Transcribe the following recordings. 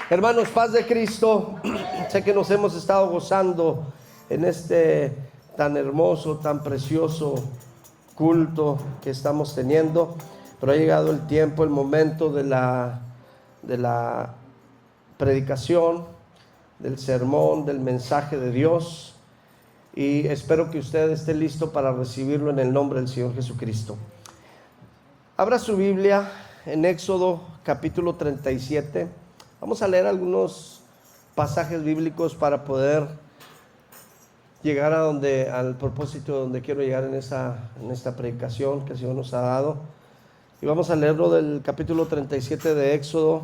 Hermanos, paz de Cristo. Sé que nos hemos estado gozando en este tan hermoso, tan precioso culto que estamos teniendo, pero ha llegado el tiempo, el momento de la predicación, del sermón, del mensaje de Dios, y espero que usted esté listo para recibirlo en el nombre del Señor Jesucristo. Abra su Biblia en Éxodo capítulo 37. Vamos a leer algunos pasajes bíblicos para poder llegar al propósito donde quiero llegar en esta predicación que el Señor nos ha dado. Y vamos a leerlo del capítulo 37 de Éxodo,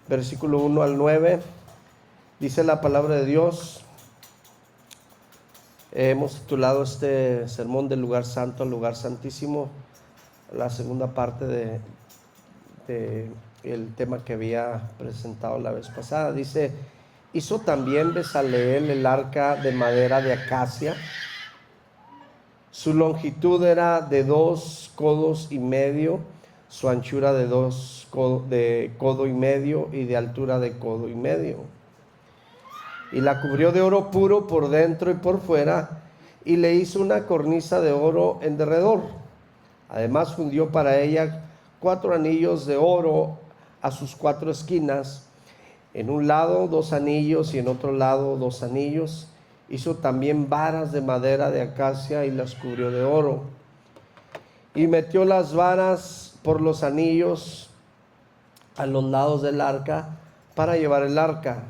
versículo 1 al 9. Dice la palabra de Dios. Hemos titulado este sermón del lugar santo al lugar santísimo, la segunda parte de el tema que había presentado la vez pasada. Dice: hizo también Bezaleel el arca de madera de acacia. Su longitud era de 2 codos y medio, su anchura de codo y medio, y de altura de codo y medio. Y la cubrió de oro puro por dentro y por fuera, y le hizo una cornisa de oro en derredor. Además fundió para ella 4 anillos de oro a sus 4 esquinas, en un lado 2 anillos y en otro lado 2 anillos. Hizo también varas de madera de acacia y las cubrió de oro. Y metió las varas por los anillos a los lados del arca para llevar el arca.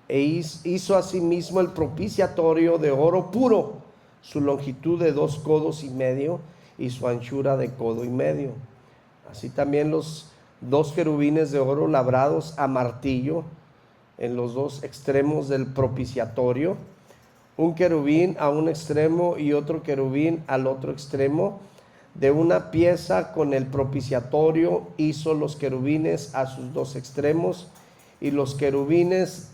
E hizo asimismo el propiciatorio de oro puro, su longitud de 2 codos y medio y su anchura de codo y medio. Así también los 2 querubines de oro labrados a martillo en los 2 extremos del propiciatorio, un querubín a un extremo y otro querubín al otro extremo. De una pieza con el propiciatorio hizo los querubines a sus 2 extremos, y los querubines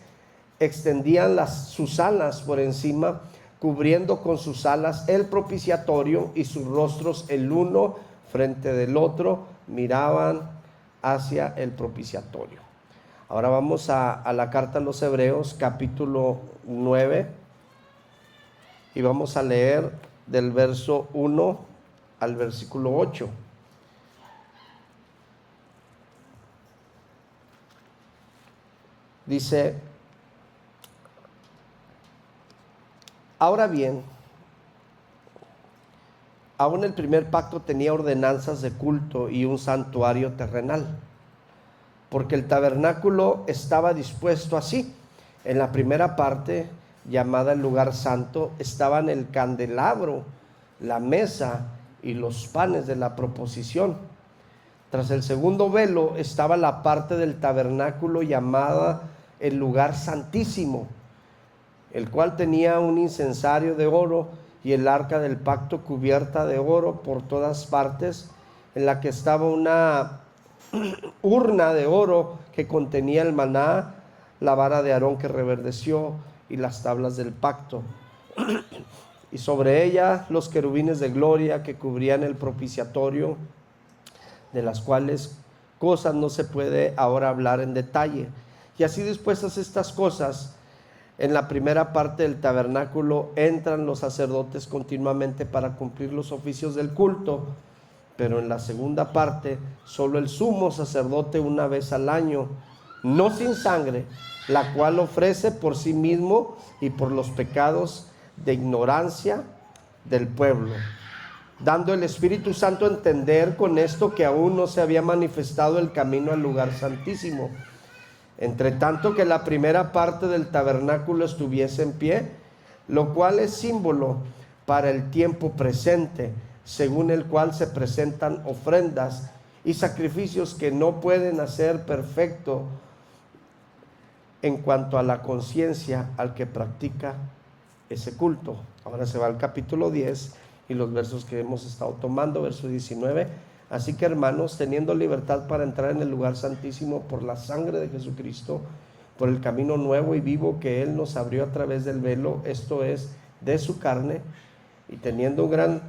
extendían sus alas por encima, cubriendo con sus alas el propiciatorio, y sus rostros el uno frente del otro miraban hacia el propiciatorio. Ahora vamos a la carta a los Hebreos capítulo 9 y vamos a leer del verso 1 al versículo 8. Dice: ahora bien, aún el primer pacto tenía ordenanzas de culto y un santuario terrenal, porque el tabernáculo estaba dispuesto así. En la primera parte, llamada el lugar santo, estaban el candelabro, la mesa y los panes de la proposición. Tras el segundo velo estaba la parte del tabernáculo llamada el lugar santísimo, el cual tenía un incensario de oro y el arca del pacto cubierta de oro por todas partes, en la que estaba una urna de oro que contenía el maná, la vara de Aarón que reverdeció y las tablas del pacto. Y sobre ella los querubines de gloria que cubrían el propiciatorio, de las cuales cosas no se puede ahora hablar en detalle. Y así dispuestas estas cosas, en la primera parte del tabernáculo entran los sacerdotes continuamente para cumplir los oficios del culto, pero en la segunda parte solo el sumo sacerdote una vez al año, no sin sangre, la cual ofrece por sí mismo y por los pecados de ignorancia del pueblo, dando el Espíritu Santo a entender con esto que aún no se había manifestado el camino al lugar santísimo, entre tanto que la primera parte del tabernáculo estuviese en pie, lo cual es símbolo para el tiempo presente, según el cual se presentan ofrendas y sacrificios que no pueden hacer perfecto en cuanto a la conciencia al que practica ese culto. Ahora se va al capítulo 10 y los versos que hemos estado tomando, verso 19. Así que, hermanos, teniendo libertad para entrar en el lugar santísimo por la sangre de Jesucristo, por el camino nuevo y vivo que Él nos abrió a través del velo, esto es, de su carne, y teniendo un gran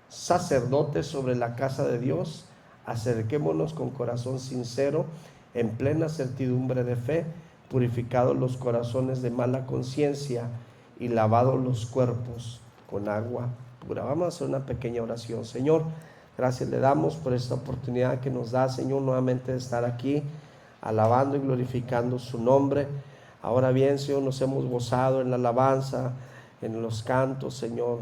sacerdote sobre la casa de Dios, acerquémonos con corazón sincero, en plena certidumbre de fe, purificados los corazones de mala conciencia y lavados los cuerpos con agua pura. Vamos a hacer una pequeña oración. Señor, gracias le damos por esta oportunidad que nos da, Señor, nuevamente de estar aquí alabando y glorificando su nombre. Ahora bien, Señor, nos hemos gozado en la alabanza, en los cantos, Señor.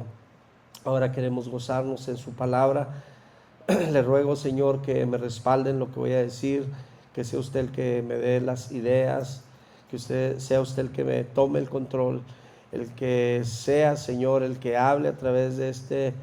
Ahora queremos gozarnos en su palabra. Le ruego, Señor, que me respalde en lo que voy a decir, que sea usted el que me dé las ideas, que sea usted el que me tome el control, el que sea, Señor, el que hable a través de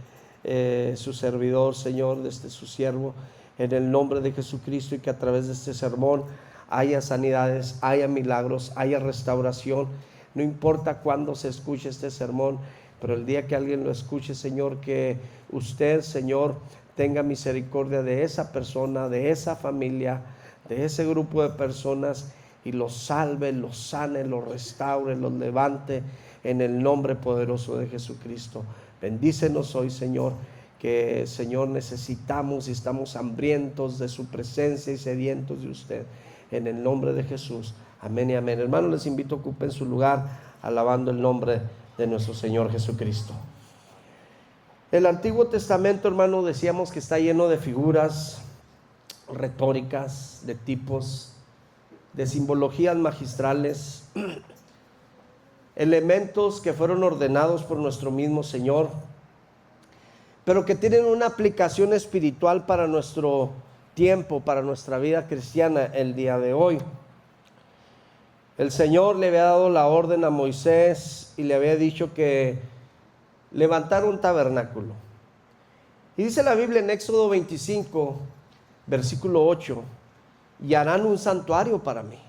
su servidor, Señor, de su siervo, en el nombre de Jesucristo, y que a través de este sermón haya sanidades, haya milagros, haya restauración. No importa cuándo se escuche este sermón, pero el día que alguien lo escuche, Señor, que usted, Señor, tenga misericordia de esa persona, de esa familia, de ese grupo de personas, y los salve, los sane, los restaure, los levante en el nombre poderoso de Jesucristo. Bendícenos hoy, Señor, que, Señor, necesitamos y estamos hambrientos de su presencia y sedientos de usted, en el nombre de Jesús. Amén y amén. Hermanos, les invito a ocupen su lugar alabando el nombre de nuestro Señor Jesucristo. El Antiguo Testamento, hermano, decíamos que está lleno de figuras retóricas, de tipos, de simbologías magistrales, elementos que fueron ordenados por nuestro mismo Señor, pero que tienen una aplicación espiritual para nuestro tiempo, para nuestra vida cristiana el día de hoy. El Señor le había dado la orden a Moisés y le había dicho que levantara un tabernáculo. Y dice la Biblia en Éxodo 25, versículo 8, y harán un santuario para mí,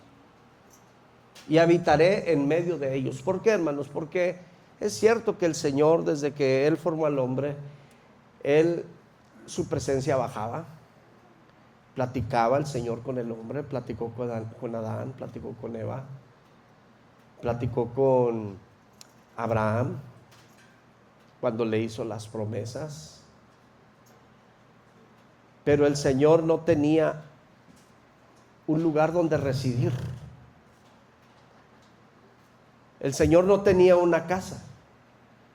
y habitaré en medio de ellos. ¿Por qué, hermanos? Porque es cierto que el Señor, desde que Él formó al hombre, su presencia bajaba. Platicaba el Señor con el hombre, platicó con Adán, platicó con Eva, platicó con Abraham cuando le hizo las promesas. Pero el Señor no tenía un lugar donde residir. El Señor no tenía una casa.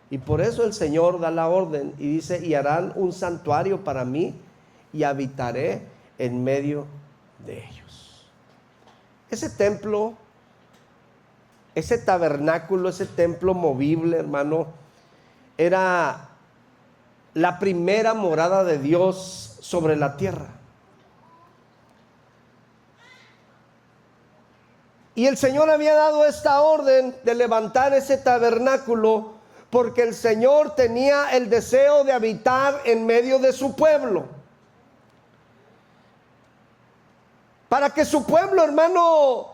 Y por eso el Señor da la orden y dice: y harán un santuario para mí y habitaré en medio de ellos. Ese templo, ese tabernáculo, ese templo movible, hermano, era la primera morada de Dios sobre la tierra. Y el Señor había dado esta orden de levantar ese tabernáculo porque el Señor tenía el deseo de habitar en medio de su pueblo. Para que su pueblo, hermano,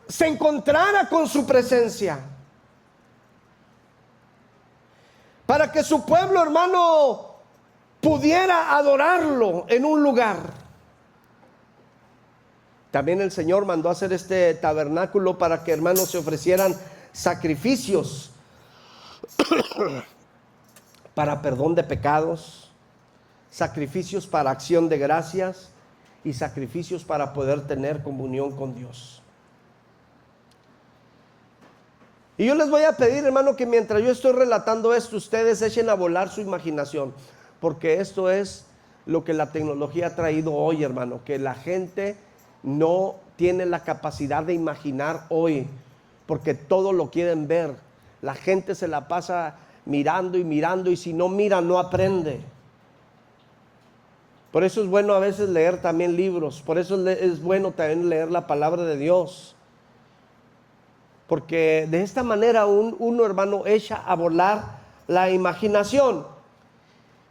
se encontrara con su presencia. Para que su pueblo, hermano, pudiera adorarlo en un lugar. También el Señor mandó a hacer este tabernáculo para que, hermanos, se ofrecieran sacrificios para perdón de pecados, sacrificios para acción de gracias y sacrificios para poder tener comunión con Dios. Y yo les voy a pedir, hermano, que mientras yo estoy relatando esto, ustedes echen a volar su imaginación, porque esto es lo que la tecnología ha traído hoy, hermano, que la gente no tiene la capacidad de imaginar hoy, porque todo lo quieren ver. La gente se la pasa mirando y mirando, y si no mira, no aprende. Por eso es bueno a veces leer también libros, por eso es bueno también leer la palabra de Dios, porque de esta manera uno, hermano, echa a volar la imaginación.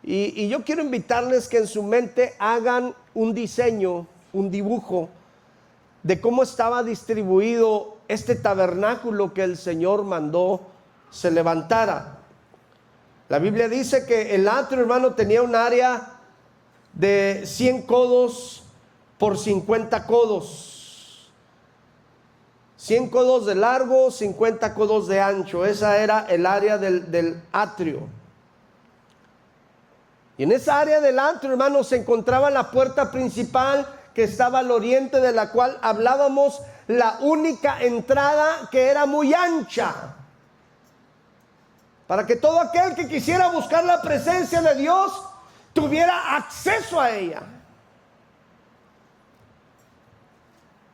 Y yo quiero invitarles que en su mente hagan un diseño, un dibujo de cómo estaba distribuido este tabernáculo que el Señor mandó se levantara. La Biblia dice que el atrio, hermano, tenía un área de 100 codos por 50 codos. 100 codos de largo, 50 codos de ancho. Esa era el área del atrio. Y en esa área del atrio, hermano, se encontraba la puerta principal, que estaba al oriente, de la cual hablábamos la única entrada que era muy ancha, para que todo aquel que quisiera buscar la presencia de Dios tuviera acceso a ella.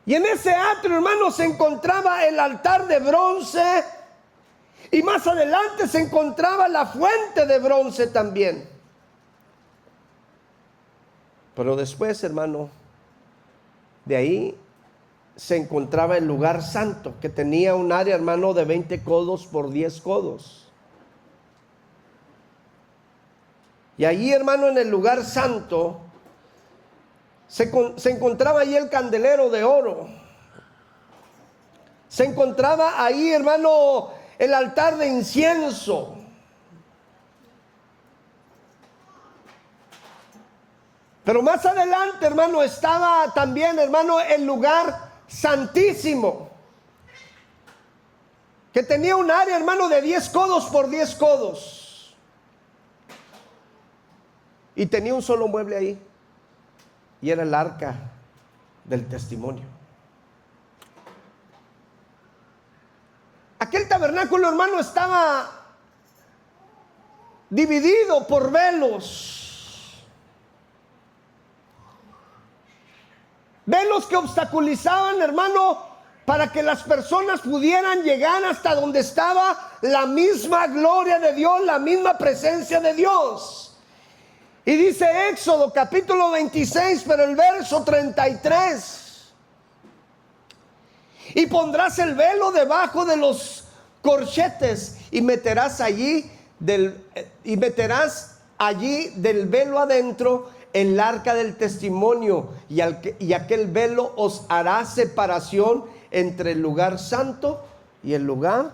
Y en ese atrio, hermanos, se encontraba el altar de bronce, y más adelante se encontraba la fuente de bronce también. Pero después, hermano, de ahí se encontraba el lugar santo, que tenía un área, hermano, de 20 codos por 10 codos. Y allí, hermano, en el lugar santo, se encontraba ahí el candelero de oro. Se encontraba ahí, hermano, el altar de incienso. Pero más adelante, hermano, estaba también, hermano, el lugar santísimo, que tenía un área, hermano, de 10 codos por 10 codos. Y tenía un solo mueble ahí, y era el arca del testimonio. Aquel tabernáculo, hermano, estaba dividido por velos. Velos que obstaculizaban, hermano, para que las personas pudieran llegar hasta donde estaba la misma gloria de Dios, la misma presencia de Dios. Y dice Éxodo capítulo 26, pero el verso 33. Y pondrás el velo debajo de los corchetes y meterás allí del velo adentro el arca del testimonio, y aquel velo os hará separación entre el lugar santo y el lugar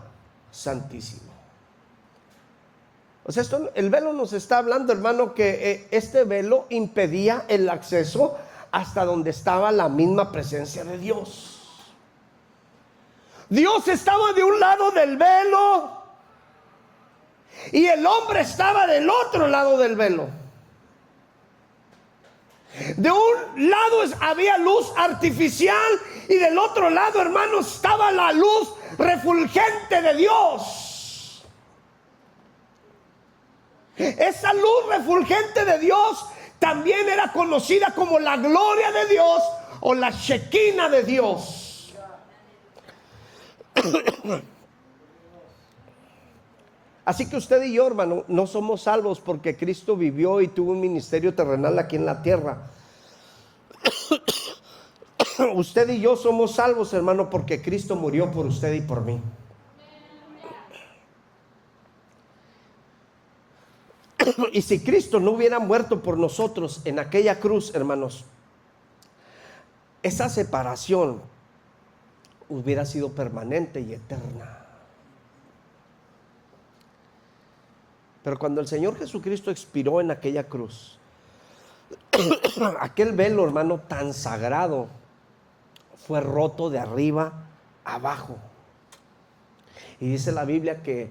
santísimo. O sea, el velo nos está hablando, hermano, que este velo impedía el acceso hasta donde estaba la misma presencia de Dios. Dios estaba de un lado del velo y el hombre estaba del otro lado del velo. De un lado había luz artificial y del otro lado, hermano, estaba la luz refulgente de Dios. Esa luz refulgente de Dios también era conocida como la gloria de Dios o la Shekinah de Dios. Así que usted y yo, hermano, no somos salvos porque Cristo vivió y tuvo un ministerio terrenal aquí en la tierra. Usted y yo somos salvos, hermano, porque Cristo murió por usted y por mí. Y si Cristo no hubiera muerto por nosotros en aquella cruz, hermanos, esa separación hubiera sido permanente y eterna. Pero cuando el Señor Jesucristo expiró en aquella cruz, aquel velo, hermano, tan sagrado, fue roto de arriba abajo. Y dice la Biblia que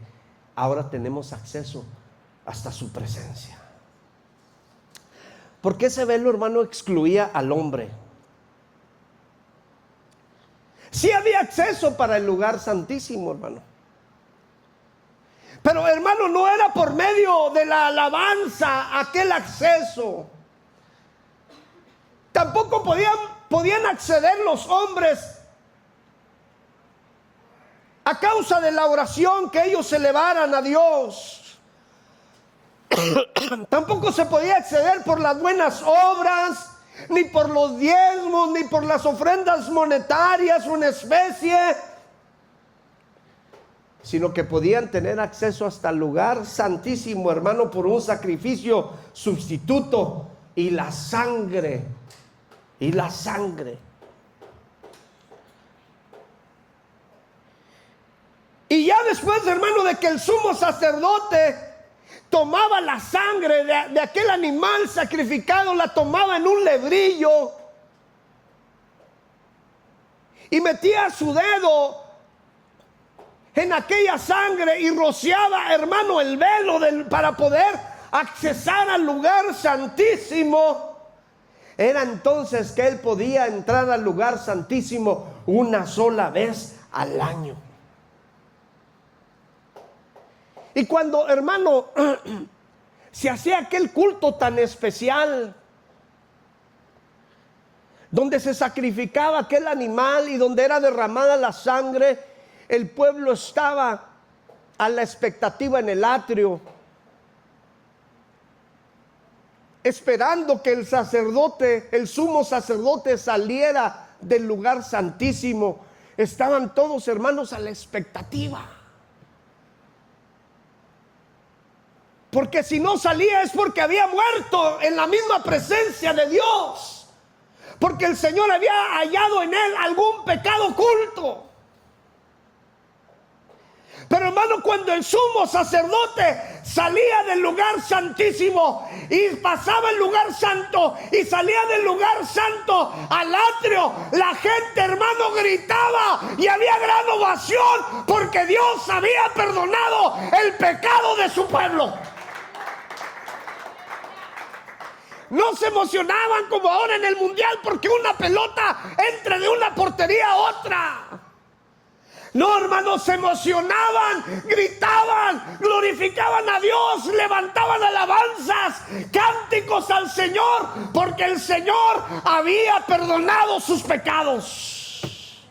ahora tenemos acceso hasta su presencia. Porque ese velo, hermano, excluía al hombre. Sí había acceso para el lugar santísimo, hermano. Pero, hermano, no era por medio de la alabanza aquel acceso. Tampoco podían acceder los hombres a causa de la oración que ellos elevaran a Dios. Tampoco se podía acceder por las buenas obras, ni por los diezmos, ni por las ofrendas monetarias o en especie, sino que podían tener acceso hasta el lugar santísimo, hermano, por un sacrificio sustituto y la sangre. Y la sangre. Y ya después, hermano, de que el sumo sacerdote tomaba la sangre de aquel animal sacrificado, la tomaba en un lebrillo y metía su dedo en aquella sangre y rociaba, hermano, el velo para poder accesar al lugar santísimo. Era entonces que él podía entrar al lugar santísimo una sola vez al año. Y cuando, hermano, se hacía aquel culto tan especial, donde se sacrificaba aquel animal y donde era derramada la sangre, el pueblo estaba a la expectativa en el atrio, esperando que el sacerdote, el sumo sacerdote, saliera del lugar santísimo. Estaban todos, hermanos, a la expectativa. Porque si no salía es porque había muerto en la misma presencia de Dios. Porque el Señor había hallado en él algún pecado oculto. Pero, hermano, cuando el sumo sacerdote salía del lugar santísimo y pasaba el lugar santo y salía del lugar santo al atrio, la gente, hermano, gritaba y había gran ovación porque Dios había perdonado el pecado de su pueblo. No se emocionaban como ahora en el mundial porque una pelota entre de una portería a otra. No, hermanos, se emocionaban, gritaban, glorificaban a Dios, levantaban alabanzas, cánticos al Señor, porque el Señor había perdonado sus pecados.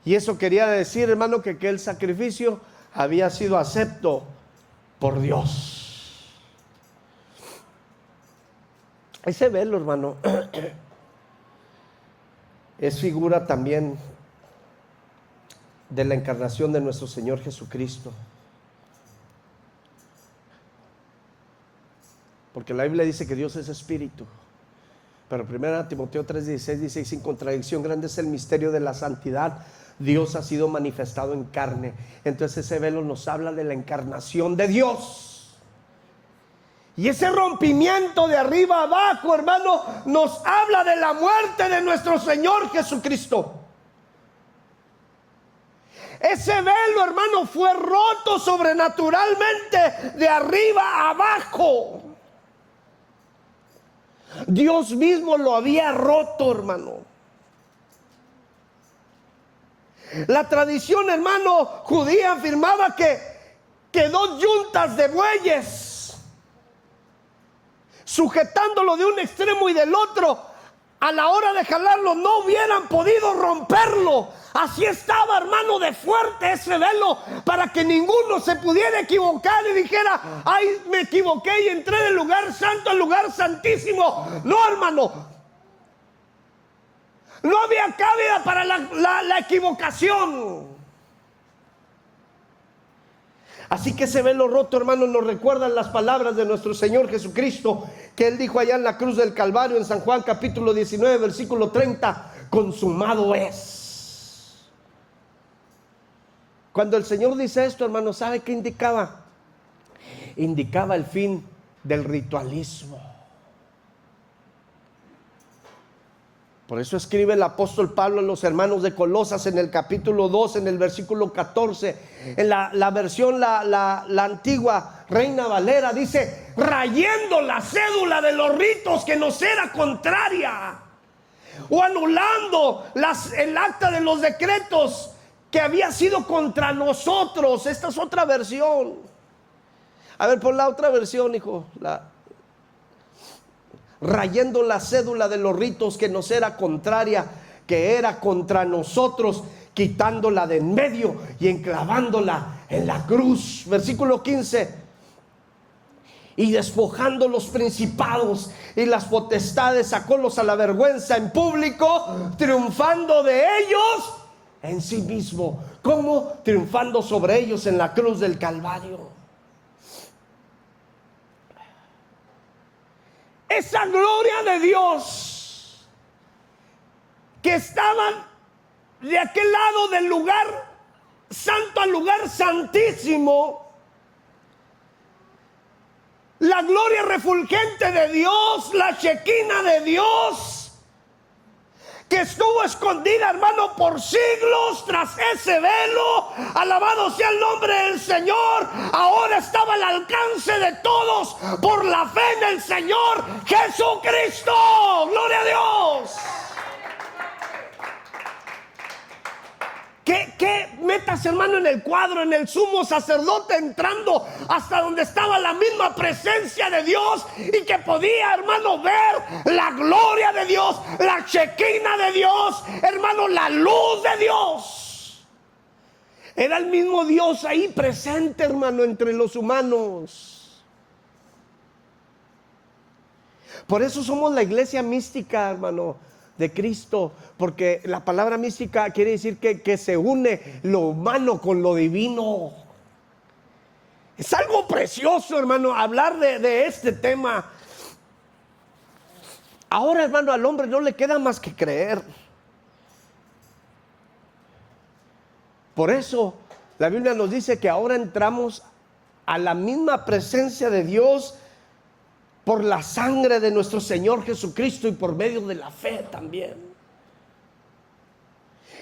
Y eso quería decir, hermano, que el sacrificio había sido acepto por Dios. Ese velo, hermano, es figura también de la encarnación de nuestro Señor Jesucristo. Porque la Biblia dice que Dios es espíritu. Pero 1 Timoteo 3:16 dice: y sin contradicción grande es el misterio de la santidad. Dios ha sido manifestado en carne. Entonces ese velo nos habla de la encarnación de Dios. Y ese rompimiento de arriba abajo, hermano, nos habla de la muerte de nuestro Señor Jesucristo. Ese velo, hermano, fue roto sobrenaturalmente de arriba abajo. Dios mismo lo había roto, hermano. La tradición, hermano, judía afirmaba que dos yuntas de bueyes, sujetándolo de un extremo y del otro, a la hora de jalarlo no hubieran podido romperlo. Así estaba, hermano, de fuerte ese velo, para que ninguno se pudiera equivocar y dijera: ay, me equivoqué y entré del lugar santo al lugar santísimo. No, hermano, no había cabida para la equivocación. Así que ese velo roto, hermano, nos recuerdan las palabras de nuestro Señor Jesucristo, que Él dijo allá en la cruz del Calvario, en San Juan capítulo 19, versículo 30: consumado es. Cuando el Señor dice esto, hermano, ¿sabe qué indicaba? Indicaba el fin del ritualismo. Por eso escribe el apóstol Pablo a los hermanos de Colosas en el capítulo 2, en el versículo 14, en la versión, la antigua Reina Valera, dice: rayendo la cédula de los ritos que nos era contraria, o anulando el acta de los decretos que había sido contra nosotros. Esta es otra versión. A ver, pon la otra versión, hijo. Rayendo la cédula de los ritos que nos era contraria, que era contra nosotros, quitándola de en medio y enclavándola en la cruz. Versículo 15: y despojando los principados y las potestades, sacólos a la vergüenza en público, triunfando de ellos en sí mismo. ¿Cómo? Triunfando sobre ellos en la cruz del Calvario. Esa gloria de Dios que estaban de aquel lado del lugar santo al lugar santísimo, la gloria refulgente de Dios, la chequina de Dios, que estuvo escondida, hermano, por siglos tras ese velo, alabado sea el nombre del Señor, ahora estaba al alcance de todos por la fe en el Señor Jesucristo. ¡Gloria a Dios! ¿Qué metas, hermano, en el cuadro, en el sumo sacerdote entrando hasta donde estaba la misma presencia de Dios y que podía, hermano, ver la gloria de Dios, la chequina de Dios, hermano, la luz de Dios? Era el mismo Dios ahí presente, hermano, entre los humanos. Por eso somos la iglesia mística, hermano, de Cristo, porque la palabra mística quiere decir que se une lo humano con lo divino. Es algo precioso, hermano, hablar de este tema. Ahora, hermano, al hombre no le queda más que creer. Por eso la Biblia nos dice que ahora entramos a la misma presencia de Dios por la sangre de nuestro Señor Jesucristo y por medio de la fe también.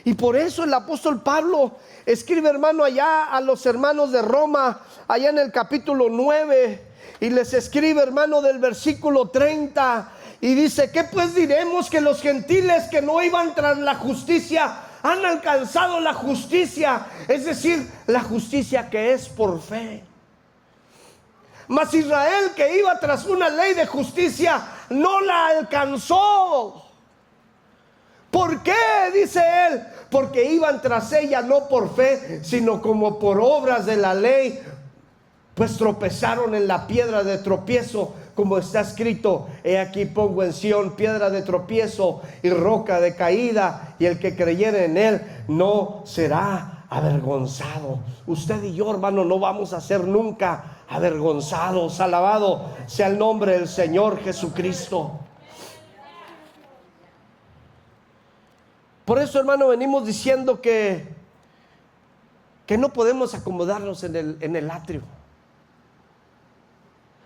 Y por eso el apóstol Pablo escribe, hermano, allá a los hermanos de Roma, allá en el capítulo 9, y les escribe, hermano, del versículo 30, y dice: ¿qué pues diremos? Que los gentiles que no iban tras la justicia han alcanzado la justicia, es decir, la justicia que es por fe. Mas Israel, que iba tras una ley de justicia, no la alcanzó. ¿Por qué? Dice él: porque iban tras ella no por fe, sino como por obras de la ley, pues tropezaron en la piedra de tropiezo, como está escrito: he aquí pongo en Sión piedra de tropiezo y roca de caída, y el que creyere en él no será avergonzado. Usted y yo, hermano, no vamos a ser nunca avergonzados. Alabado sea el nombre del Señor Jesucristo. Por eso, hermano, venimos diciendo que no podemos acomodarnos en el atrio.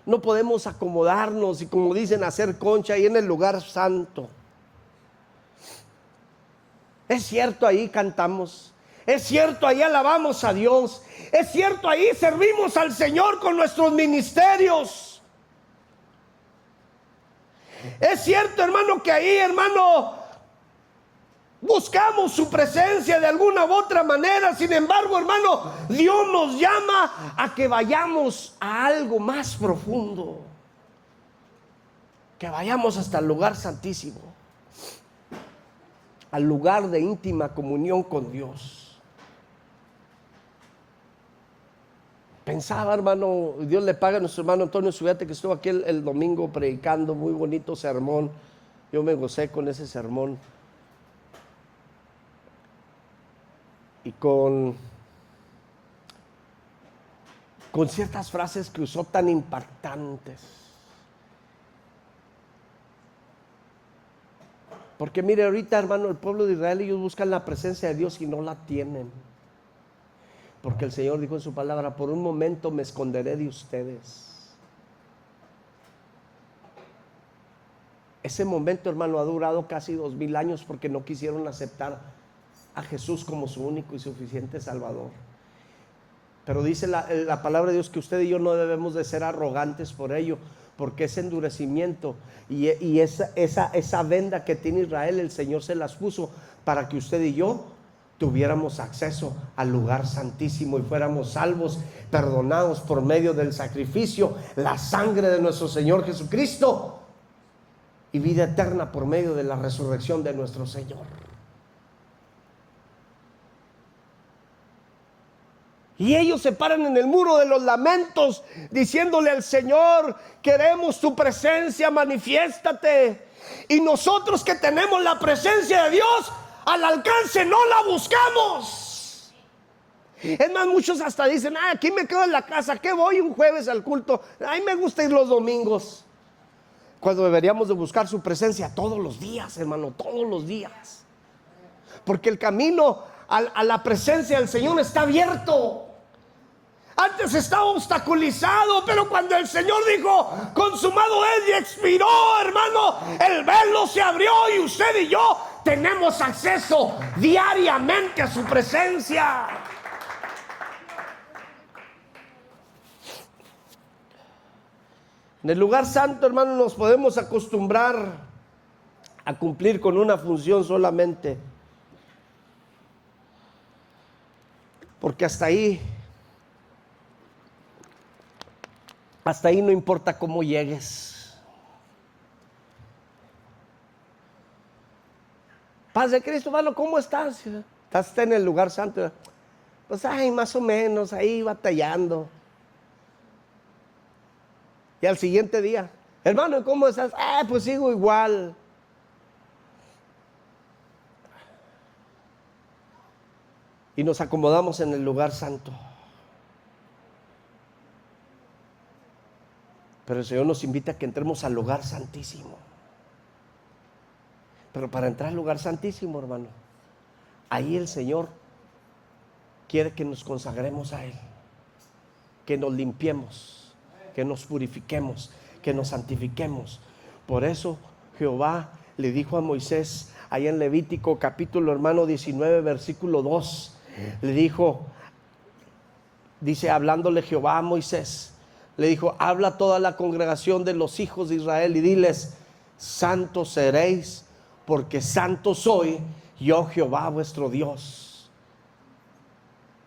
No podemos acomodarnos y, como dicen, hacer concha ahí en el lugar santo. Es cierto, ahí cantamos. Es cierto, ahí alabamos a Dios. Es cierto, ahí servimos al Señor con nuestros ministerios. Es cierto, hermano, que ahí, hermano, buscamos su presencia de alguna u otra manera. Sin embargo, hermano, Dios nos llama a que vayamos a algo más profundo, que vayamos hasta el lugar santísimo, al lugar de íntima comunión con Dios. Pensaba, hermano, Dios le paga a nuestro hermano Antonio Zubete, que estuvo aquí el domingo predicando, muy bonito sermón. Yo me gocé con ese sermón. Y con ciertas frases que usó tan impactantes. Porque mire, ahorita, hermano, el pueblo de Israel, ellos buscan la presencia de Dios y no la tienen. Porque el Señor dijo en su palabra: por un momento me esconderé de ustedes. Ese momento, hermano, ha durado casi 2000 años porque no quisieron aceptar a Jesús como su único y suficiente Salvador. Pero dice la palabra de Dios que usted y yo no debemos de ser arrogantes por ello, porque ese endurecimiento y esa venda que tiene Israel, el Señor se las puso para que usted y yo tuviéramos acceso al lugar santísimo y fuéramos salvos, perdonados por medio del sacrificio, la sangre de nuestro Señor Jesucristo, y vida eterna por medio de la resurrección de nuestro Señor. Y ellos se paran en el muro de los lamentos diciéndole al Señor: queremos tu presencia, manifiéstate. Y nosotros, que tenemos la presencia de Dios al alcance, no la buscamos. Es más, muchos hasta dicen: aquí me quedo en la casa, ¿qué voy un jueves al culto? A mí me gusta ir los domingos. Cuando deberíamos de buscar su presencia todos los días, hermano, todos los días. Porque el camino a la presencia del Señor está abierto. Antes estaba obstaculizado, pero cuando el Señor dijo, consumado es, y expiró, hermano, el velo se abrió y usted y yo tenemos acceso diariamente a su presencia. En el lugar santo, hermano, nos podemos acostumbrar a cumplir con una función solamente, porque hasta ahí no importa cómo llegues. Paz de Cristo, hermano, ¿cómo estás? Estás en el lugar santo. Pues más o menos, ahí batallando. Y al siguiente día, hermano, ¿cómo estás? Pues sigo igual. Y nos acomodamos en el lugar santo. Pero el Señor nos invita a que entremos al lugar santísimo. Pero para entrar al lugar santísimo, hermano, ahí el Señor quiere que nos consagremos a Él, que nos limpiemos, que nos purifiquemos, que nos santifiquemos. Por eso Jehová le dijo a Moisés, allá en Levítico capítulo, hermano, 19, versículo 2, le dijo, dice, hablándole Jehová a Moisés, le dijo, habla a toda la congregación de los hijos de Israel y diles, santos seréis, porque santo soy yo, Jehová vuestro Dios.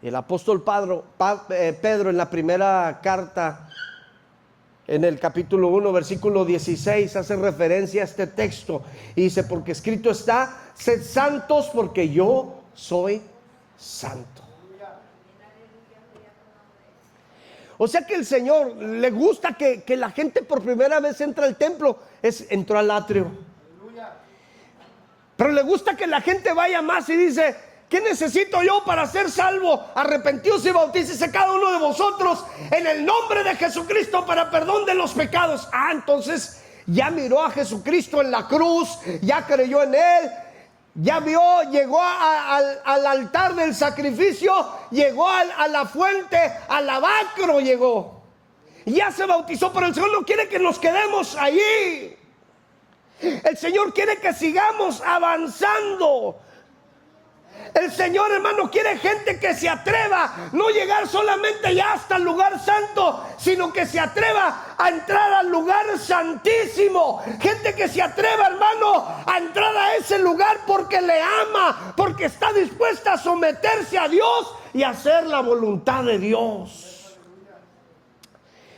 Y el apóstol Pedro en la primera carta, en el capítulo 1, versículo 16, hace referencia a este texto y dice, porque escrito está, sed santos porque yo soy santo. O sea que el Señor le gusta que la gente por primera vez entra al templo, entró al atrio. Pero le gusta que la gente vaya más y dice, ¿qué necesito yo para ser salvo? Arrepentidos y bautícese cada uno de vosotros en el nombre de Jesucristo para perdón de los pecados. Entonces ya miró a Jesucristo en la cruz, ya creyó en Él, ya vio, llegó al altar del sacrificio, llegó a la fuente, al lavacro llegó. Ya se bautizó, pero el Señor no quiere que nos quedemos allí. El Señor quiere que sigamos avanzando. El Señor, hermano, quiere gente que se atreva, no llegar solamente ya hasta el lugar santo, sino que se atreva a entrar al lugar santísimo. Gente que se atreva, hermano, a entrar a ese lugar porque le ama, porque está dispuesta a someterse a Dios y a hacer la voluntad de Dios.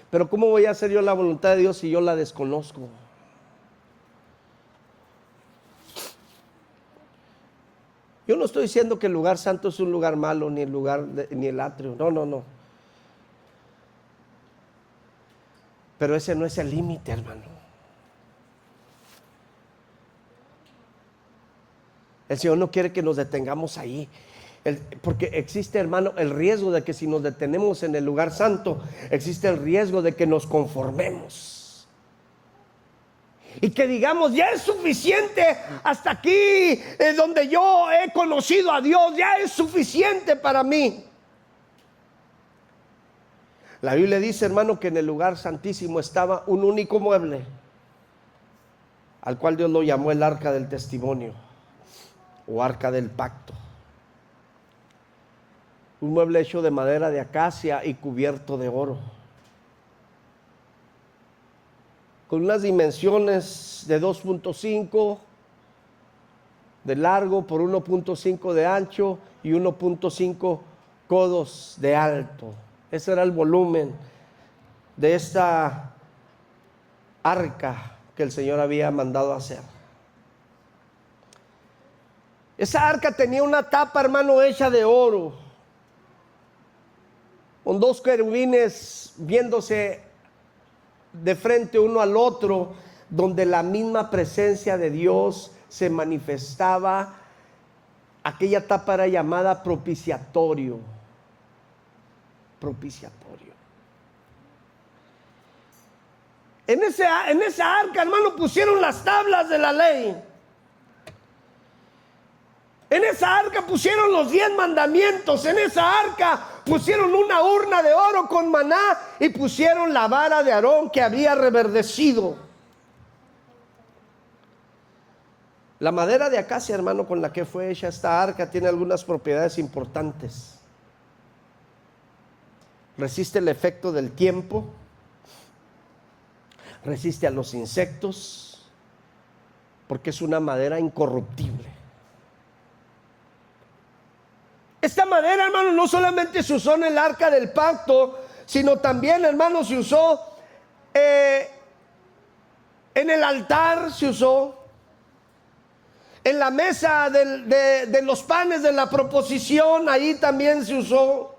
Pero ¿cómo voy a hacer yo la voluntad de Dios si yo la desconozco? Yo no estoy diciendo que el lugar santo es un lugar malo, ni el atrio, no. Pero ese no es el límite, hermano. El Señor no quiere que nos detengamos ahí. Porque existe, hermano, el riesgo de que si nos detenemos en el lugar santo, existe el riesgo de que nos conformemos. Y que digamos, ya es suficiente hasta aquí, donde yo he conocido a Dios, ya es suficiente para mí. La Biblia dice, hermano, que en el lugar santísimo estaba un único mueble, al cual Dios lo llamó el arca del testimonio, o arca del pacto. Un mueble hecho de madera de acacia y cubierto de oro, con unas dimensiones de 2.5 de largo por 1.5 de ancho y 1.5 codos de alto. Ese era el volumen de esta arca que el Señor había mandado hacer. Esa arca tenía una tapa, hermano, hecha de oro, con dos querubines viéndose de frente uno al otro, donde la misma presencia de Dios se manifestaba. Aquella tapa era llamada propiciatorio. En esa arca, hermano, pusieron las tablas de la ley. En esa arca pusieron los 10 mandamientos. En esa arca pusieron una urna de oro con maná y pusieron la vara de Aarón que había reverdecido. La madera de acacia, hermano, con la que fue hecha esta arca tiene algunas propiedades importantes. Resiste el efecto del tiempo, resiste a los insectos, porque es una madera incorruptible. Esta madera, hermano, no solamente se usó en el arca del pacto, sino también, hermano, se usó en el altar, se usó en la mesa de los panes de la proposición, ahí también se usó.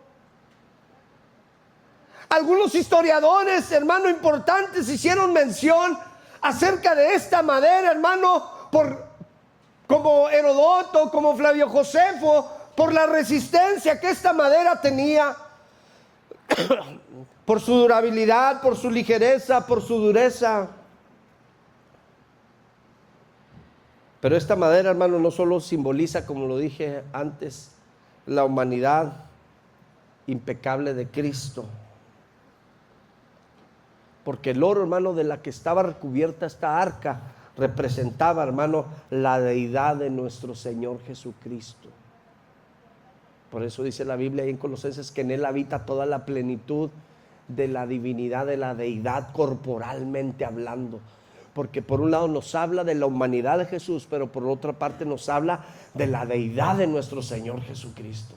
Algunos historiadores, hermano, importantes hicieron mención acerca de esta madera, hermano, como Herodoto, como Flavio Josefo, por la resistencia que esta madera tenía, por su durabilidad, por su ligereza, por su dureza. Pero esta madera, hermano, no solo simboliza, como lo dije antes, la humanidad impecable de Cristo, porque el oro, hermano, de la que estaba recubierta esta arca, representaba, hermano, la deidad de nuestro Señor Jesucristo. Por eso dice la Biblia ahí en Colosenses que en Él habita toda la plenitud de la divinidad, de la deidad corporalmente hablando. Porque por un lado nos habla de la humanidad de Jesús, pero por otra parte nos habla de la deidad de nuestro Señor Jesucristo.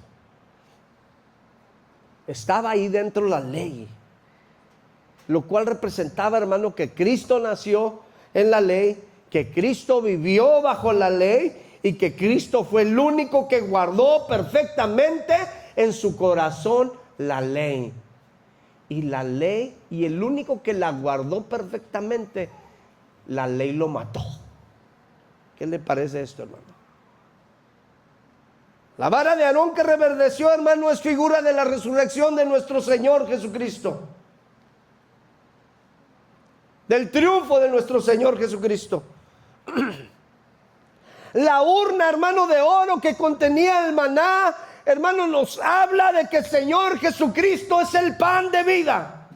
Estaba ahí dentro la ley, lo cual representaba, hermano, que Cristo nació en la ley, que Cristo vivió bajo la ley y que Cristo fue el único que guardó perfectamente en su corazón la ley. Y la ley, y el único que la guardó perfectamente, la ley lo mató. ¿Qué le parece esto, hermano? La vara de Aarón que reverdeció, hermano, es figura de la resurrección de nuestro Señor Jesucristo, del triunfo de nuestro Señor Jesucristo. La urna, hermano, de oro que contenía el maná, hermano, nos habla de que el Señor Jesucristo es el pan de vida.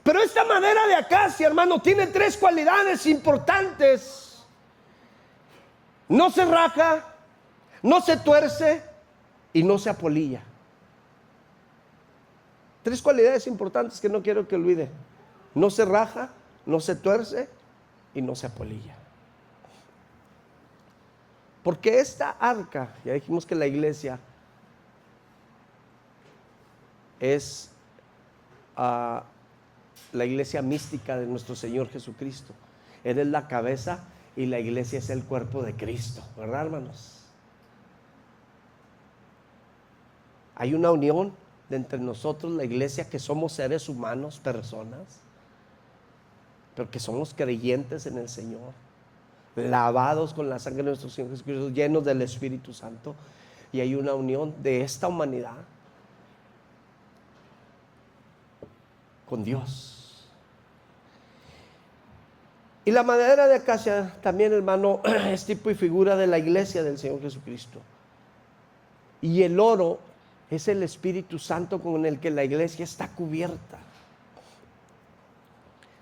Pero esta madera de acacia, hermano, tiene tres cualidades importantes: no se raja, no se tuerce y no se apolilla. Tres cualidades importantes que no quiero que olvide: no se raja, no se tuerce y no se apolilla. Porque esta arca, ya dijimos que la iglesia es la iglesia mística de nuestro Señor Jesucristo. Él es la cabeza y la iglesia es el cuerpo de Cristo, ¿verdad, hermanos? Hay una unión de entre nosotros, la iglesia, que somos seres humanos, personas, pero que somos creyentes en el Señor, lavados con la sangre de nuestro Señor Jesucristo, llenos del Espíritu Santo. Y hay una unión de esta humanidad con Dios. Y la madera de acacia también, hermano, es tipo y figura de la iglesia del Señor Jesucristo. Y el oro es el Espíritu Santo con el que la iglesia está cubierta.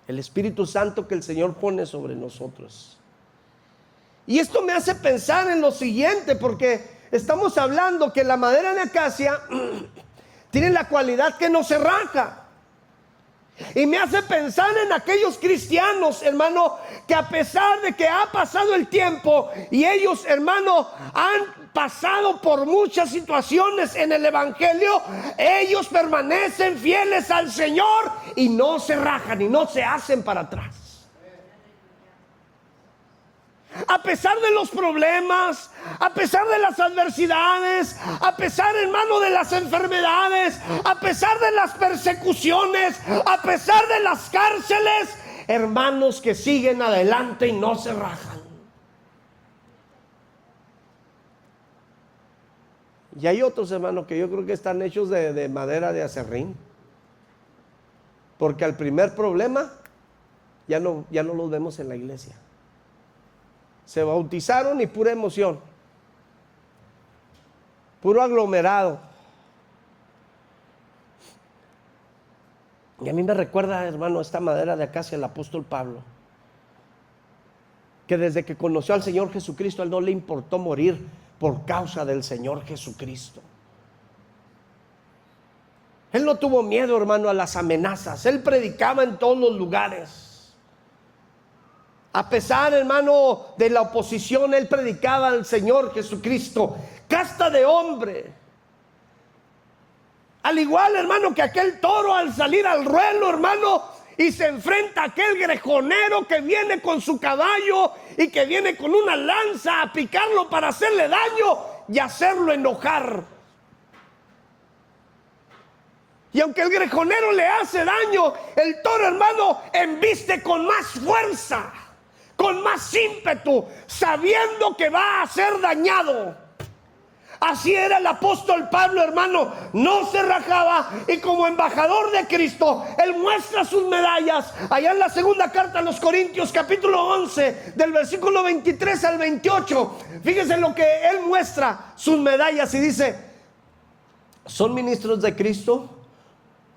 El Espíritu Santo que el Señor pone sobre nosotros. Y esto me hace pensar en lo siguiente, porque estamos hablando que la madera de acacia tiene la cualidad que no se raja. Y me hace pensar en aquellos cristianos, hermano, que a pesar de que ha pasado el tiempo y ellos, hermano, han pasado por muchas situaciones en el evangelio, ellos permanecen fieles al Señor y no se rajan y no se hacen para atrás. A pesar de los problemas, a pesar de las adversidades, a pesar, hermano, de las enfermedades, a pesar de las persecuciones, a pesar de las cárceles, hermanos que siguen adelante y no se rajan. Y hay otros, hermanos, que yo creo que están hechos de madera de aserrín, porque al primer problema ya no los vemos en la iglesia. Se bautizaron y pura emoción, puro aglomerado. Y a mí me recuerda, hermano, esta madera de acacia, el apóstol Pablo, que desde que conoció al Señor Jesucristo, a él no le importó morir por causa del Señor Jesucristo. Él no tuvo miedo, hermano, a las amenazas. Él predicaba en todos los lugares. A pesar, hermano, de la oposición, él predicaba al Señor Jesucristo. Casta de hombre. Al igual, hermano, que aquel toro al salir al ruedo, hermano, y se enfrenta a aquel grejonero que viene con su caballo y que viene con una lanza a picarlo para hacerle daño y hacerlo enojar. Y aunque el grejonero le hace daño, el toro, hermano, embiste con más fuerza, con más ímpetu, sabiendo que va a ser dañado. Así era el apóstol Pablo, hermano, no se rajaba, y como embajador de Cristo, él muestra sus medallas, allá en la segunda carta a los Corintios, capítulo 11, del versículo 23 al 28, fíjense lo que él muestra, sus medallas, y dice: son ministros de Cristo,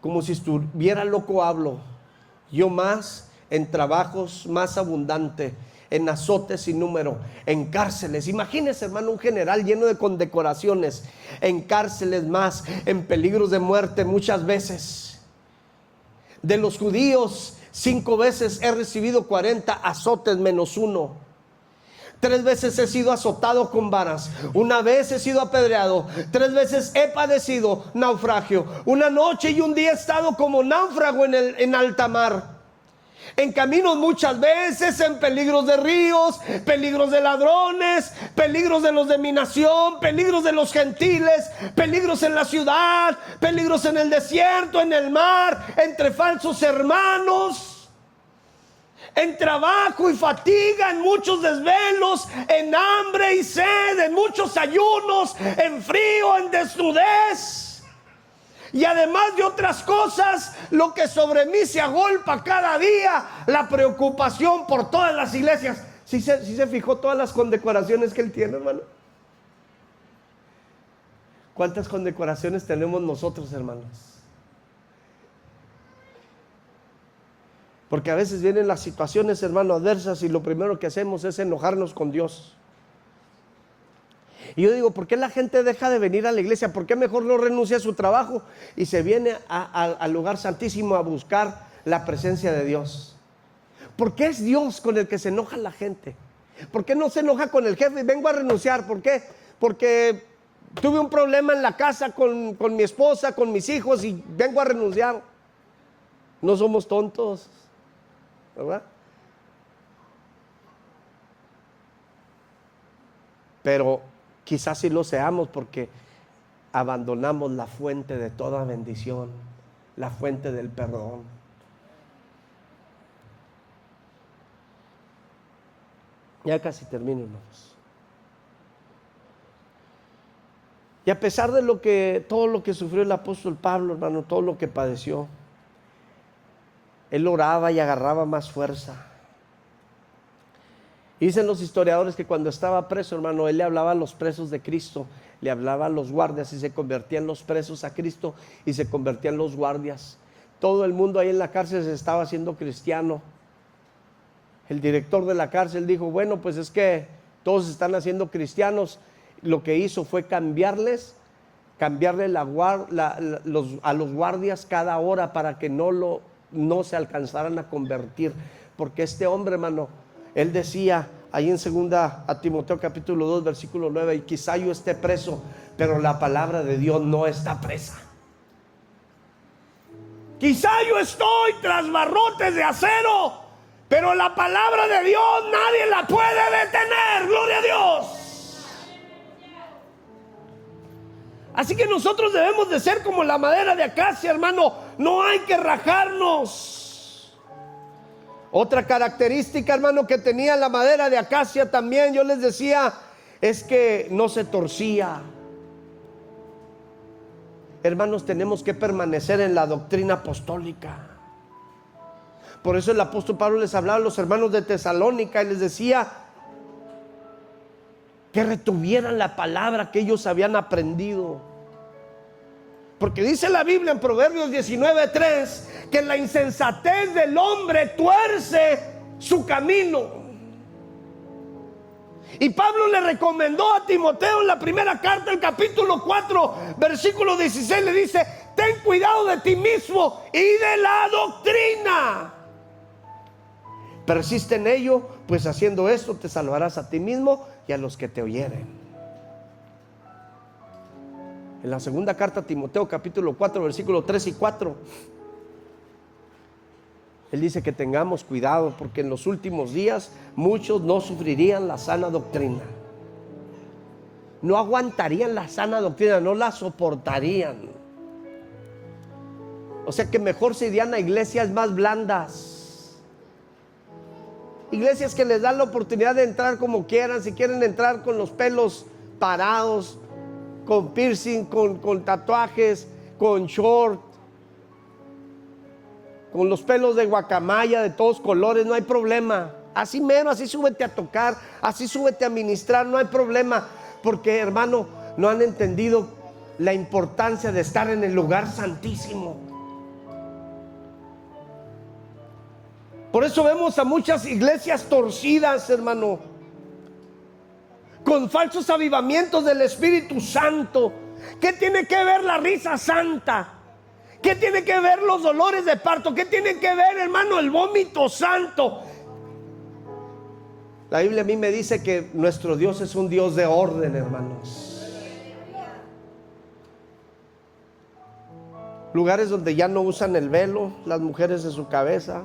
como si estuviera loco hablo, yo más en trabajos más abundante, en azotes sin número, en cárceles. Imagínese, hermano, un general lleno de condecoraciones, en cárceles más, en peligros de muerte muchas veces. De los judíos, 5 veces he recibido 40 azotes menos 1. 3 veces he sido azotado con varas, 1 vez he sido apedreado, 3 veces he padecido naufragio, 1 noche y 1 día he estado como náufrago en alta mar. En caminos muchas veces, en peligros de ríos, peligros de ladrones, peligros de los de mi nación, peligros de los gentiles, peligros en la ciudad, peligros en el desierto, en el mar, entre falsos hermanos, en trabajo y fatiga, en muchos desvelos, en hambre y sed, en muchos ayunos, en frío, en desnudez. Y además de otras cosas, lo que sobre mí se agolpa cada día, la preocupación por todas las iglesias. ¿Sí se fijó todas las condecoraciones que él tiene, hermano? ¿Cuántas condecoraciones tenemos nosotros, hermanos? Porque a veces vienen las situaciones, hermano, adversas, y lo primero que hacemos es enojarnos con Dios. Y yo digo, ¿por qué la gente deja de venir a la iglesia? ¿Por qué mejor no renuncia a su trabajo y se viene al lugar santísimo a buscar la presencia de Dios? ¿Por qué es Dios con el que se enoja la gente? ¿Por qué no se enoja con el jefe y vengo a renunciar? ¿Por qué? Porque tuve un problema en la casa con mi esposa, con mis hijos, y vengo a renunciar. No somos tontos, ¿verdad? Pero quizás sí lo seamos, porque abandonamos la fuente de toda bendición, la fuente del perdón. Ya casi termino, hermanos. Y a pesar de todo lo que sufrió el apóstol Pablo, hermano, todo lo que padeció, él oraba y agarraba más fuerza. Y dicen los historiadores que cuando estaba preso, hermano, él le hablaba a los presos de Cristo, le hablaba a los guardias, y se convertían los presos a Cristo y se convertían los guardias. Todo el mundo ahí en la cárcel se estaba haciendo cristiano. El director de la cárcel dijo: bueno, pues es que todos se están haciendo cristianos. Lo que hizo fue cambiarle a los guardias cada hora para que no se alcanzaran a convertir. Porque este hombre, hermano, él decía ahí en 2 a Timoteo capítulo 2 versículo 9: y quizá yo esté preso, pero la palabra de Dios no está presa. Quizá yo estoy tras barrotes de acero, pero la palabra de Dios nadie la puede detener. Gloria a Dios. Así que nosotros debemos de ser como la madera de acacia, hermano. No hay que rajarnos. Otra característica, hermano, que tenía la madera de acacia también, yo les decía, es que no se torcía. Hermanos, tenemos que permanecer en la doctrina apostólica. Por eso el apóstol Pablo les hablaba a los hermanos de Tesalónica y les decía: que retuvieran la palabra que ellos habían aprendido. Porque dice la Biblia en Proverbios 19:3 que la insensatez del hombre tuerce su camino. Y Pablo le recomendó a Timoteo en la primera carta, el capítulo 4, versículo 16, le dice: ten cuidado de ti mismo y de la doctrina. Persiste en ello, pues haciendo esto te salvarás a ti mismo y a los que te oyeren. En la segunda carta a Timoteo, capítulo 4, versículo 3 y 4, él dice que tengamos cuidado, porque en los últimos días muchos no sufrirían la sana doctrina. No aguantarían la sana doctrina, no la soportarían. O sea que mejor se irían a iglesias más blandas, iglesias que les dan la oportunidad de entrar como quieran. Si quieren entrar con los pelos parados, con piercing, con tatuajes, con short, con los pelos de guacamaya de todos colores, no hay problema. Así mero, así súbete a tocar, así súbete a ministrar, no hay problema. Porque, hermano, no han entendido la importancia de estar en el lugar santísimo. Por eso vemos a muchas iglesias torcidas, hermano, con falsos avivamientos del Espíritu Santo. ¿Qué tiene que ver la risa santa? ¿Qué tiene que ver los dolores de parto? ¿Qué tiene que ver, hermano, el vómito santo? La Biblia a mí me dice que nuestro Dios es un Dios de orden, hermanos. Lugares donde ya no usan el velo las mujeres de su cabeza,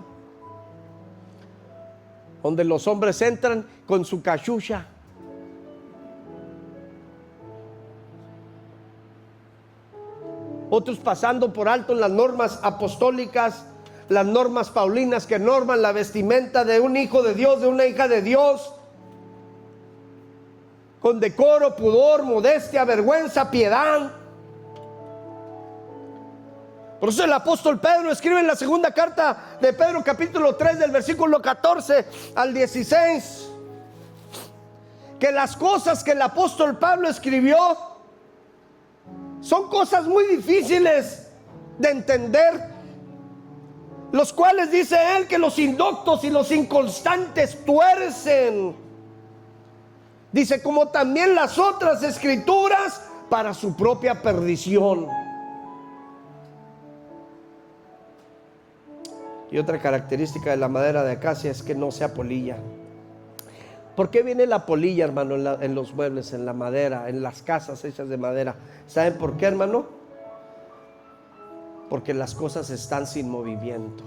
donde los hombres entran con su cachucha. Otros pasando por alto las normas apostólicas, las normas paulinas que norman la vestimenta de un hijo de Dios, de una hija de Dios, con decoro, pudor, modestia, vergüenza, piedad. Por eso el apóstol Pedro escribe en la segunda carta de Pedro, capítulo 3, del versículo 14 al 16, que las cosas que el apóstol Pablo escribió son cosas muy difíciles de entender, los cuales dice él que los indoctos y los inconstantes tuercen. Dice, como también las otras escrituras para su propia perdición. Y otra característica de la madera de acacia es que no sea polilla. ¿Por qué viene la polilla, hermano, en los muebles, en la madera, en las casas hechas de madera? ¿Saben por qué, hermano? Porque las cosas están sin movimiento.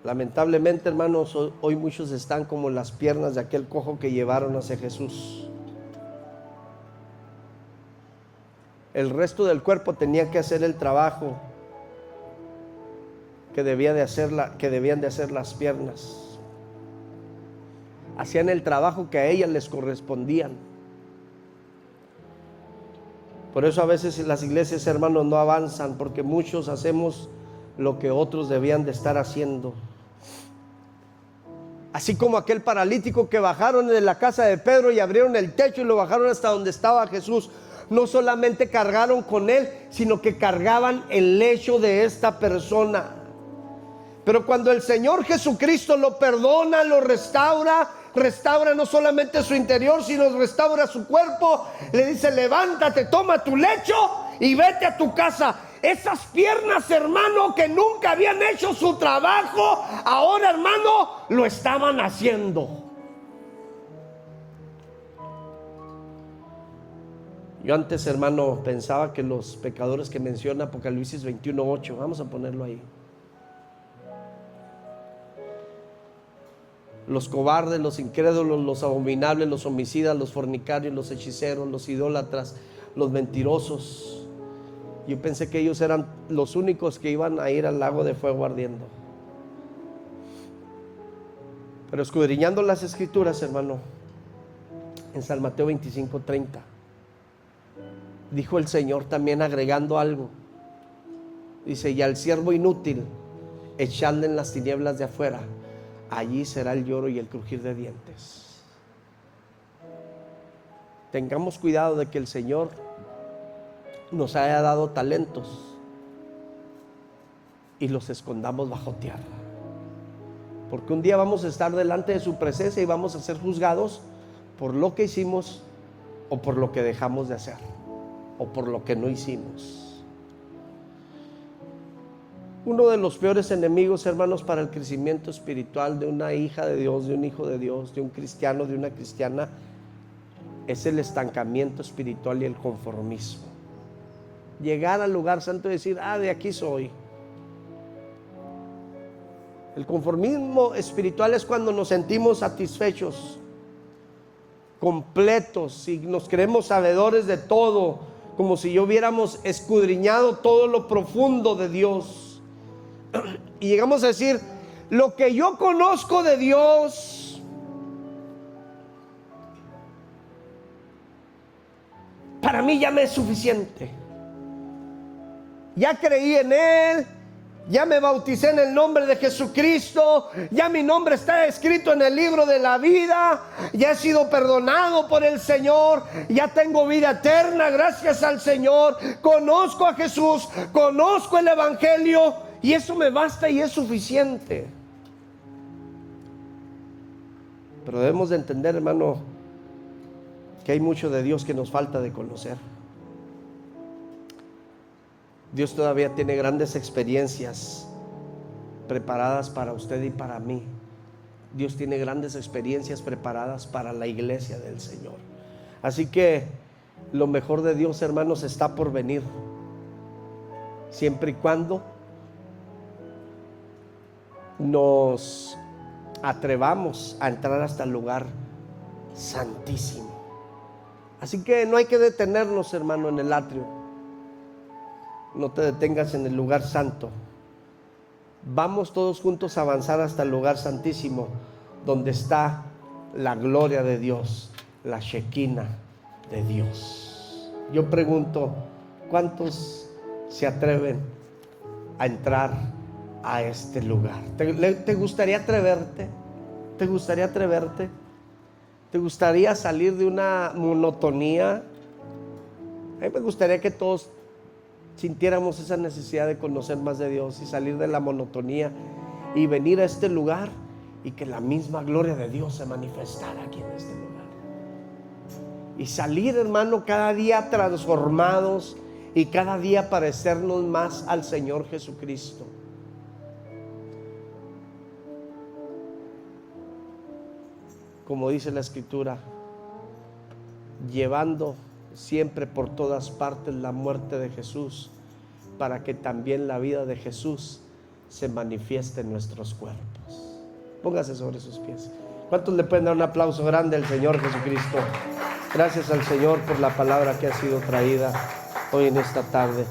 Lamentablemente, hermanos, hoy muchos están como las piernas de aquel cojo que llevaron hacia Jesús. El resto del cuerpo tenía que hacer el trabajo que debían de hacer las piernas. Hacían el trabajo que a ellas les correspondían. Por eso a veces las iglesias, hermanos, no avanzan, porque muchos hacemos lo que otros debían de estar haciendo. Así como aquel paralítico que bajaron de la casa de Pedro y abrieron el techo y lo bajaron hasta donde estaba Jesús. No solamente cargaron con él, sino que cargaban el lecho de esta persona. Pero cuando el Señor Jesucristo lo perdona, lo restaura no solamente su interior, sino restaura su cuerpo, le dice: levántate, toma tu lecho y vete a tu casa. Esas piernas, hermano, que nunca habían hecho su trabajo, ahora, hermano, lo estaban haciendo. Yo antes, hermano, pensaba que los pecadores que menciona Apocalipsis 21:8, vamos a ponerlo ahí, los cobardes, los incrédulos, los abominables, los homicidas, los fornicarios, los hechiceros, los idólatras, los mentirosos, yo pensé que ellos eran los únicos que iban a ir al lago de fuego ardiendo. Pero escudriñando las escrituras, hermano, en San Mateo 25:30, dijo el Señor también agregando algo. Dice: y al siervo inútil echadle en las tinieblas de afuera, allí será el lloro y el crujir de dientes. Tengamos cuidado de que el Señor nos haya dado talentos y los escondamos bajo tierra, porque un día vamos a estar delante de su presencia y vamos a ser juzgados por lo que hicimos o por lo que dejamos de hacer o por lo que no hicimos. Uno de los peores enemigos, hermanos, para el crecimiento espiritual de una hija de Dios, de un hijo de Dios, de un cristiano, de una cristiana, es el estancamiento espiritual y el conformismo. Llegar al lugar santo y decir, de aquí soy. El conformismo espiritual es cuando nos sentimos satisfechos, completos, y nos creemos sabedores de todo, como si yo hubiéramos escudriñado todo lo profundo de Dios. Y llegamos a decir, lo que yo conozco de Dios para mí ya me es suficiente. Ya creí en Él, ya me bauticé en el nombre de Jesucristo, ya mi nombre está escrito en el libro de la vida, ya he sido perdonado por el Señor, ya tengo vida eterna gracias al Señor, conozco a Jesús, conozco el Evangelio, y eso me basta y es suficiente. Pero debemos de entender, hermano, que hay mucho de Dios que nos falta de conocer. Dios todavía tiene grandes experiencias preparadas para usted y para mí. Dios tiene grandes experiencias preparadas para la iglesia del Señor. Así que lo mejor de Dios, hermanos, está por venir, siempre y cuando nos atrevamos a entrar hasta el lugar santísimo. Así que no hay que detenernos, hermano, en el atrio. No te detengas en el lugar santo. Vamos todos juntos a avanzar hasta el lugar santísimo, donde está la gloria de Dios, la Shekinah de Dios. Yo pregunto, ¿cuántos se atreven a entrar a este lugar? ¿Te gustaría atreverte? ¿Te gustaría atreverte? ¿Te gustaría salir de una monotonía? A mí me gustaría que todos sintiéramos esa necesidad de conocer más de Dios y salir de la monotonía y venir a este lugar y que la misma gloria de Dios se manifestara aquí en este lugar. Y salir, hermano, cada día transformados y cada día parecernos más al Señor Jesucristo. Como dice la Escritura, llevando siempre por todas partes la muerte de Jesús, para que también la vida de Jesús se manifieste en nuestros cuerpos. Póngase sobre sus pies. ¿Cuántos le pueden dar un aplauso grande al Señor Jesucristo? Gracias al Señor por la palabra que ha sido traída hoy en esta tarde.